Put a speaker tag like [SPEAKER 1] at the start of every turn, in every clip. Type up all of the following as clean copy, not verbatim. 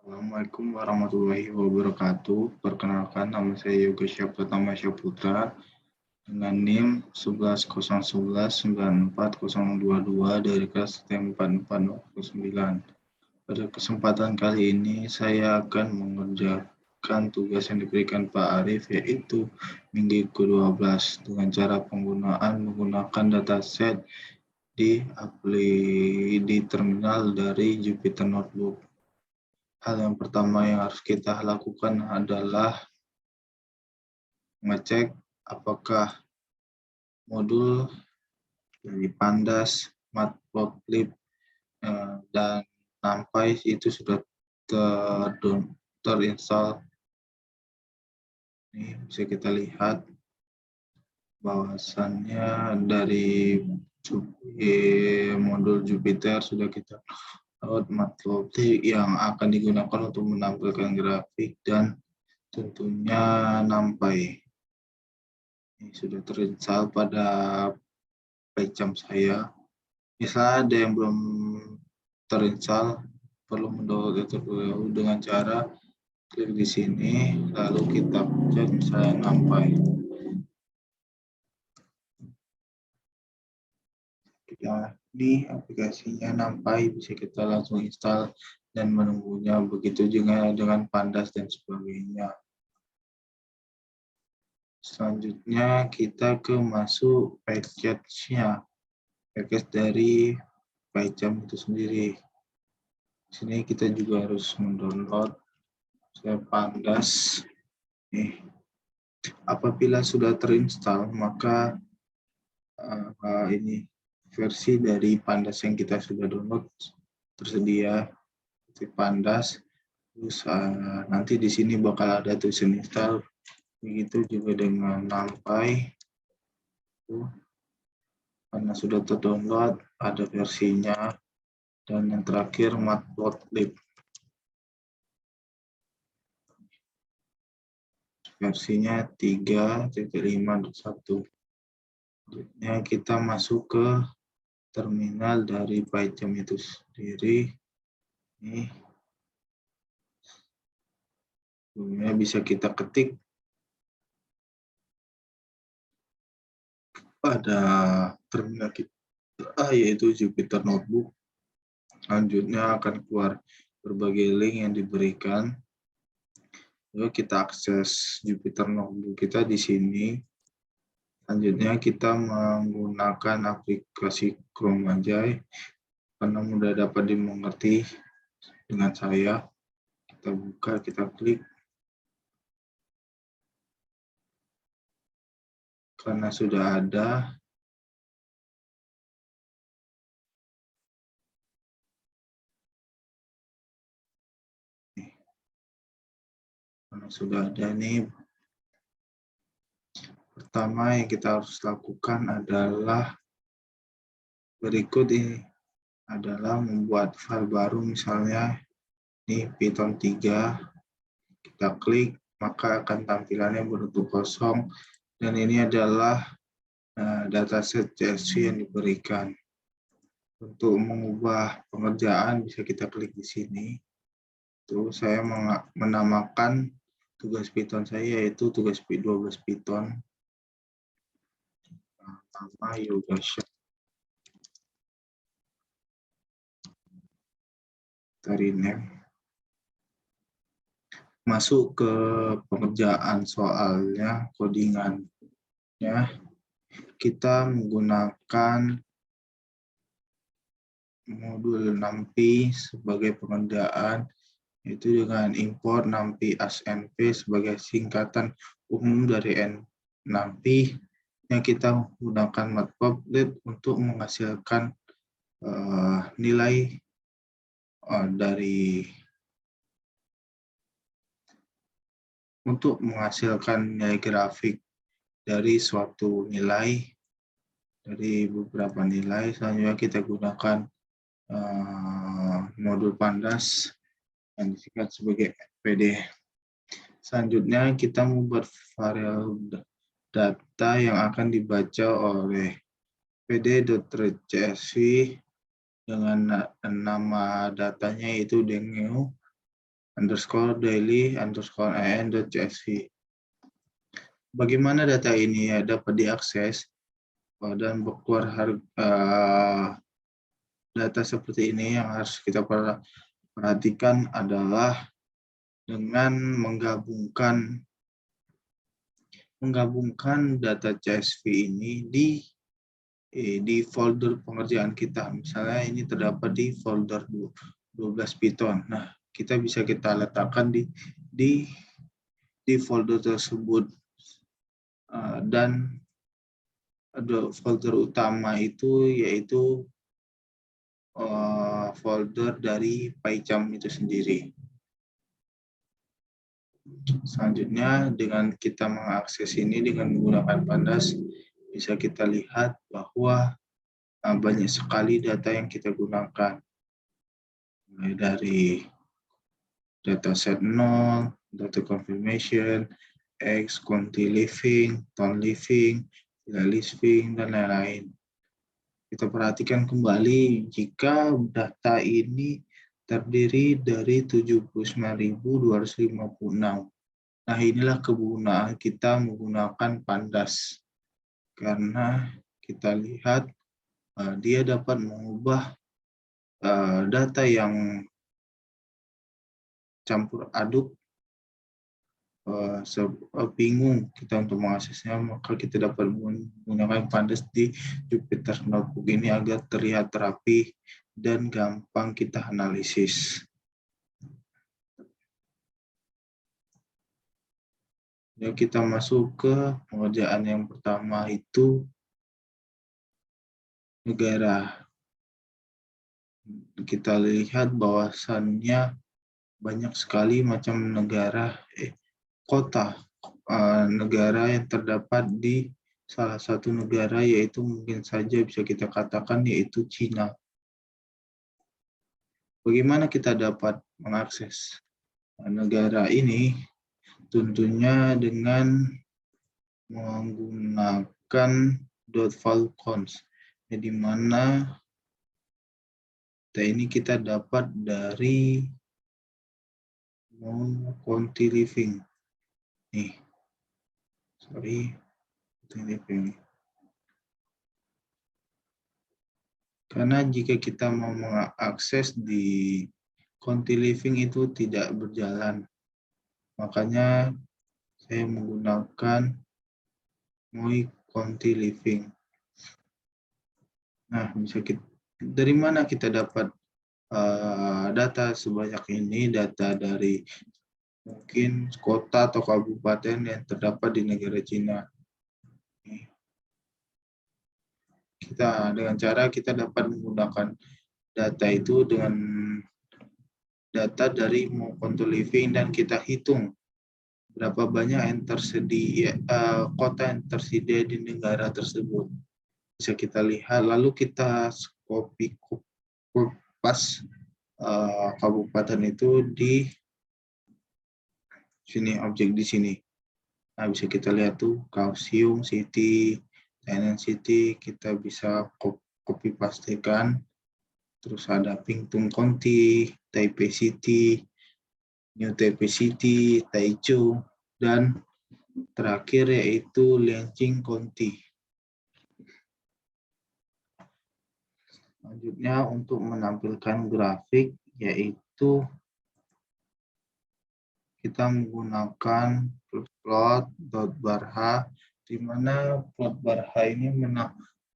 [SPEAKER 1] Assalamualaikum warahmatullahi wabarakatuh. Perkenalkan, nama saya Yoga Syapratama Syaputra dengan NIM 1101194022 dari kelas STM 4409. Pada kesempatan kali ini saya akan mengerjakan tugas yang diberikan Pak Arif, yaitu minggu ke-12 dengan cara menggunakan dataset di terminal dari Jupyter Notebook. Hal yang pertama yang harus kita lakukan adalah mengecek apakah modul dari Pandas, Matplotlib, dan NumPy itu sudah terinstall. Ini bisa kita lihat bahwasannya dari modul Jupyter sudah kita download Matplotlib yang akan digunakan untuk menampilkan grafik dan tentunya NumPy. Ini sudah terinstall pada PyCharm saya. Misalnya ada yang belum terinstall, perlu mendownload itu dulu dengan cara klik di sini, lalu kita pencet misalnya NumPy. Ini aplikasinya NumPy, bisa kita langsung install dan menunggunya. Begitu juga dengan Pandas dan sebagainya. Selanjutnya kita masuk package-nya, package dari PyCharm itu sendiri. Di sini kita juga harus mendownload Pandas. Apabila sudah terinstall, maka ini versi dari Pandas yang kita sudah download tersedia di Pandas. Terus nanti di sini bakal ada tulisan install. Begitu juga dengan NumPy. Karena sudah terdownload, ada versinya. Dan yang terakhir Matplotlib. Versinya 3.5.1. Selanjutnya kita masuk ke terminal dari PyCharm itu sendiri. Ini sebelumnya bisa kita ketik pada terminal kita, yaitu Jupyter Notebook. Selanjutnya akan keluar berbagai link yang diberikan. Lalu kita akses Jupyter Notebook kita di sini. Selanjutnya kita menggunakan aplikasi Chrome aja karena mudah dapat dimengerti dengan saya. Kita buka, kita klik. Karena sudah ada, nih, pertama yang kita harus lakukan adalah berikut ini, adalah membuat file baru, misalnya ini Python 3, kita klik, maka akan tampilannya berbentuk kosong, dan ini adalah dataset CSV yang diberikan. Untuk mengubah pengerjaan bisa kita klik di sini. Itu saya menamakan tugas Python saya yaitu tugas 12 Python. Nama Yoga dari name. Masuk ke pengerjaan soalnya, codingannya. Kita menggunakan modul NumPy sebagai pengerjaan, yaitu dengan import NumPy asnp sebagai singkatan umum dari NumPy, yang kita menggunakan Matplotlib untuk menghasilkan nilai untuk menghasilkan nilai grafik dari suatu nilai, dari beberapa nilai. Selanjutnya kita gunakan modul Pandas yang disingkat sebagai PD. Selanjutnya kita membuat variabel data yang akan dibaca oleh pd.readCSV dengan nama datanya yaitu dengeu. daily .csv. Bagaimana data ini dapat diakses dan keluar data seperti ini? Yang harus kita perhatikan adalah dengan menggabungkan data CSV ini di folder pengerjaan kita. Misalnya ini terdapat di folder 12 Python. Nah, kita letakkan di folder tersebut. Dan folder utama itu yaitu folder dari PyCharm itu sendiri. Selanjutnya, dengan kita mengakses ini dengan menggunakan Pandas, bisa kita lihat bahwa banyak sekali data yang kita gunakan. Mulai dari dataset 0, data confirmation, X, quantity living, tone living, living, dan lain-lain. Kita perhatikan kembali jika data ini terdiri dari 79.256. Nah, inilah kegunaan kita menggunakan Pandas. Karena kita lihat dia dapat mengubah data yang campur aduk, bingung kita untuk mengaksesnya, maka kita dapat menggunakan Pandas di Jupyter Notebook ini agar terlihat rapi dan gampang kita analisis. Ya, kita masuk ke pengerjaan yang pertama, itu negara. Kita lihat bahwasannya banyak sekali macam negara, kota negara yang terdapat di salah satu negara, yaitu mungkin saja bisa kita katakan yaitu Cina. Bagaimana kita dapat mengakses negara ini? Tentunya dengan menggunakan .fileCons, di mana data ini kita dapat dari quantity living. Karena jika kita mau mengakses di quantity living itu tidak berjalan, makanya saya menggunakan quantity living. Nah, dari mana kita dapat data sebanyak ini? Data dari mungkin kota atau kabupaten yang terdapat di negara Cina. Dengan cara kita dapat menggunakan data itu dengan data dari quantity living, dan kita hitung berapa banyak yang tersedia, kota yang tersedia di negara tersebut. Bisa kita lihat, lalu kita copy pas kabupaten itu di sini, objek di sini. Nah, bisa kita lihat tuh Kaohsiung City, Tainan City, kita bisa copy pastekan. Terus ada Pingtung County, Taipei City, New Taipei City, Taichung, dan terakhir yaitu Lianjing County. Selanjutnya untuk menampilkan grafik, yaitu kita menggunakan plot.barha, di mana plot barha ini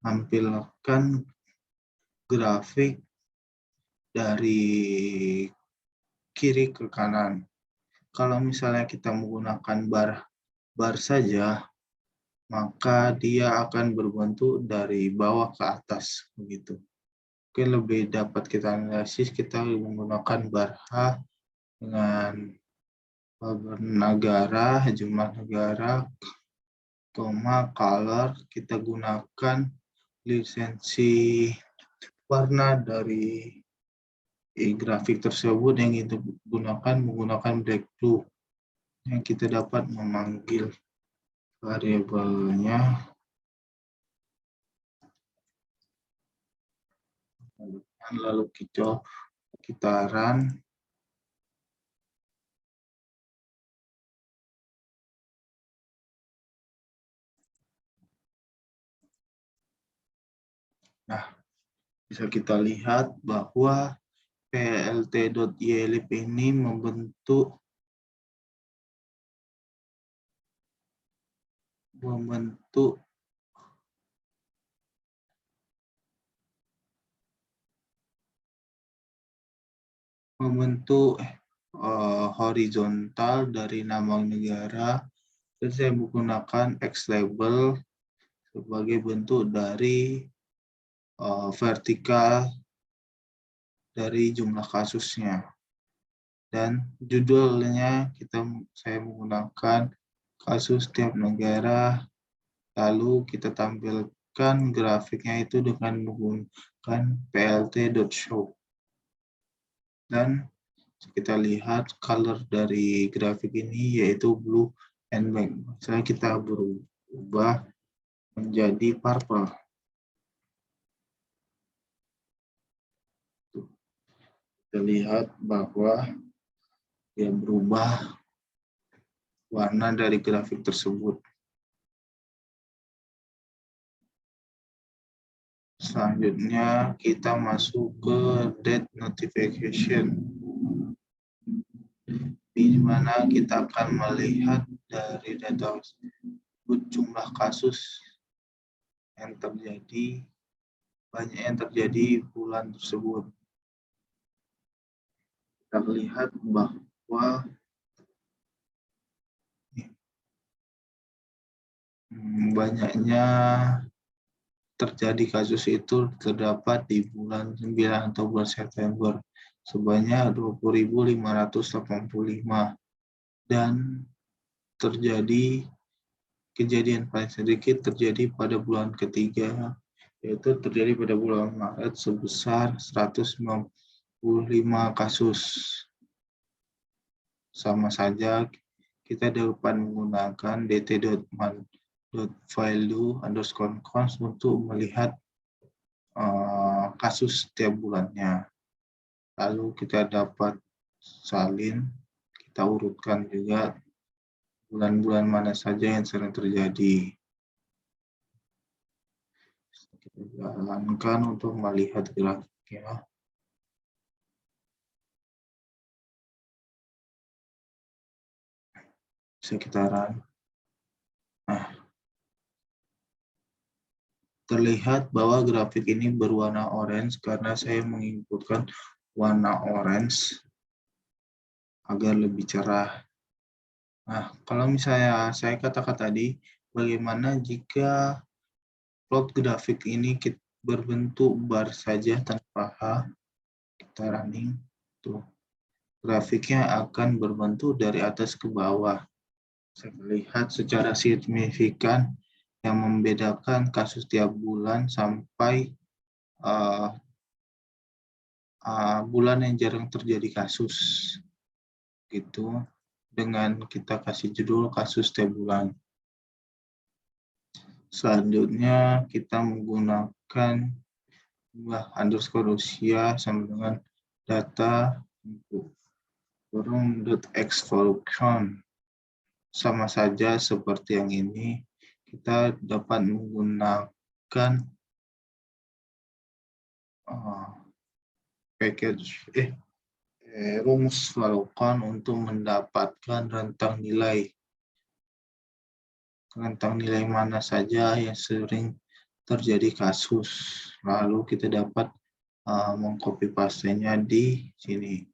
[SPEAKER 1] menampilkan grafik dari kiri ke kanan. Kalau misalnya kita menggunakan bar saja, maka dia akan berbentuk dari bawah ke atas, begitu. Oke, lebih dapat kita analisis, kita menggunakan barha dengan negara, jumlah negara, color, kita gunakan lisensi warna dari grafik tersebut yang kita menggunakan black blue, yang kita dapat memanggil variabelnya lalu kita kitaran Nah, bisa kita lihat bahwa plt.ylib ini membentuk horizontal dari nama negara, dan saya menggunakan X label sebagai bentuk dari vertikal dari jumlah kasusnya. Dan judulnya saya menggunakan kasus tiap negara, lalu kita tampilkan grafiknya itu dengan menggunakan plt.show. Dan kita lihat color dari grafik ini yaitu blue and black. Misalnya kita berubah menjadi purple. Kita lihat bahwa dia berubah warna dari grafik tersebut. Selanjutnya kita masuk ke date notification, di mana kita akan melihat dari data jumlah kasus yang terjadi, banyak yang terjadi bulan tersebut. Kita lihat bahwa banyaknya terjadi kasus itu terdapat di bulan 9 atau bulan September sebanyak 20.585, dan terjadi kejadian paling sedikit terjadi pada bulan ketiga, yaitu terjadi pada bulan Maret sebesar 195 kasus. Sama saja kita dapat menggunakan dt.value_cons untuk melihat kasus setiap bulannya. Lalu kita dapat salin, kita urutkan juga bulan-bulan mana saja yang sering terjadi. Kita jalankan untuk melihat grafiknya. Sekitaran. Nah, terlihat bahwa grafik ini berwarna orange karena saya menginputkan warna orange agar lebih cerah. Nah, kalau misalnya saya katakan tadi, bagaimana jika plot grafik ini berbentuk bar saja tanpa H, kita running, tuh, grafiknya akan berbentuk dari atas ke bawah. Saya lihat secara signifikan yang membedakan kasus tiap bulan sampai bulan yang jarang terjadi kasus, gitu, dengan kita kasih judul kasus tiap bulan. Selanjutnya kita menggunakan _Rusia sama dengan data forum.xvolution. Sama saja seperti yang ini, kita dapat menggunakan rumus Vulkan untuk mendapatkan rentang nilai mana saja yang sering terjadi kasus. Lalu kita dapat mengcopy paste-nya di sini.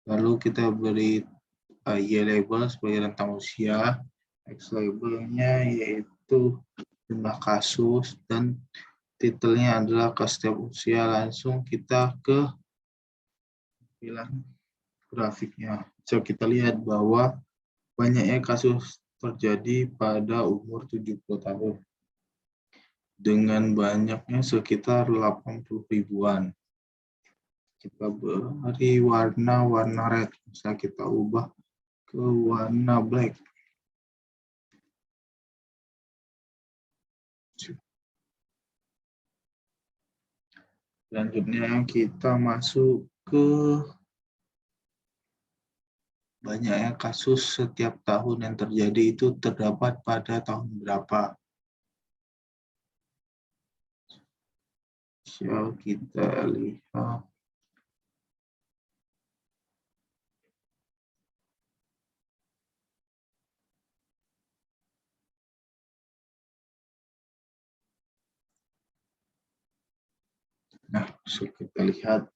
[SPEAKER 1] Lalu kita beri Y label sebagai rentang usia, X labelnya yaitu jumlah kasus, dan titelnya adalah ke setiap usia. Langsung kita ke tampilan grafiknya. So, kita lihat bahwa banyaknya kasus terjadi pada umur 70 tahun. Dengan banyaknya sekitar 80 ribuan. Kita beri warna red. Bisa kita ubah ke warna black. Selanjutnya kita masuk ke banyaknya kasus setiap tahun yang terjadi itu terdapat pada tahun berapa. Shall kita lihat. Nah, kita lihat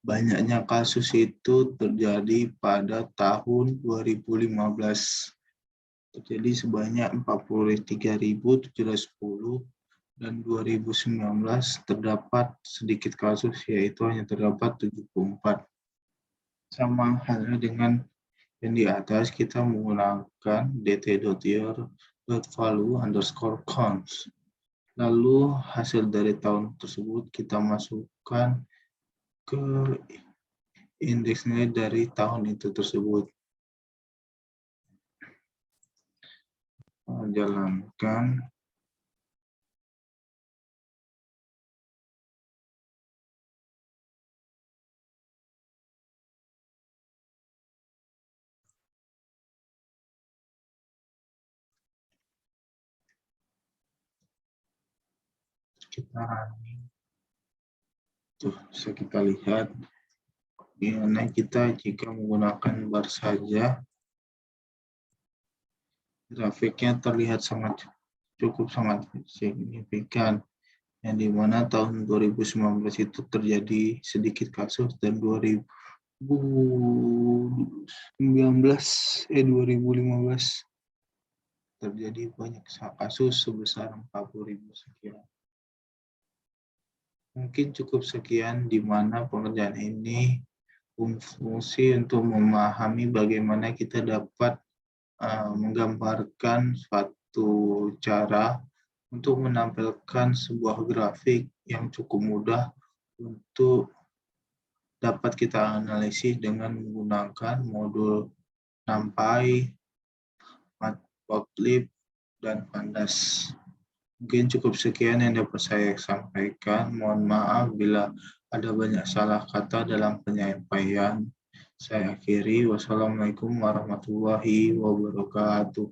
[SPEAKER 1] banyaknya kasus itu terjadi pada tahun 2015. Terjadi sebanyak 43.710 dan 2019 terdapat sedikit kasus, yaitu hanya terdapat 74. Sama halnya dengan yang di atas, kita menggunakan dt.year.value_counts. Lalu hasil dari tahun tersebut kita masukkan ke indeks nilai dari tahun itu tersebut. Jalankan. Kita running. Tuh, bisa kita lihat. Gimana kita jika menggunakan bar saja, grafiknya terlihat cukup sangat signifikan, yang dimana tahun 2019 itu terjadi sedikit kasus dan 2015 terjadi banyak kasus sebesar 40.000 sekian. Mungkin cukup sekian, di mana pengerjaan ini fungsi untuk memahami bagaimana kita dapat menggambarkan suatu cara untuk menampilkan sebuah grafik yang cukup mudah untuk dapat kita analisis dengan menggunakan modul NumPy, Matplotlib, dan Pandas. Mungkin cukup sekian yang dapat saya sampaikan. Mohon maaf bila ada banyak salah kata dalam penyampaian. Saya akhiri. Wassalamualaikum warahmatullahi wabarakatuh.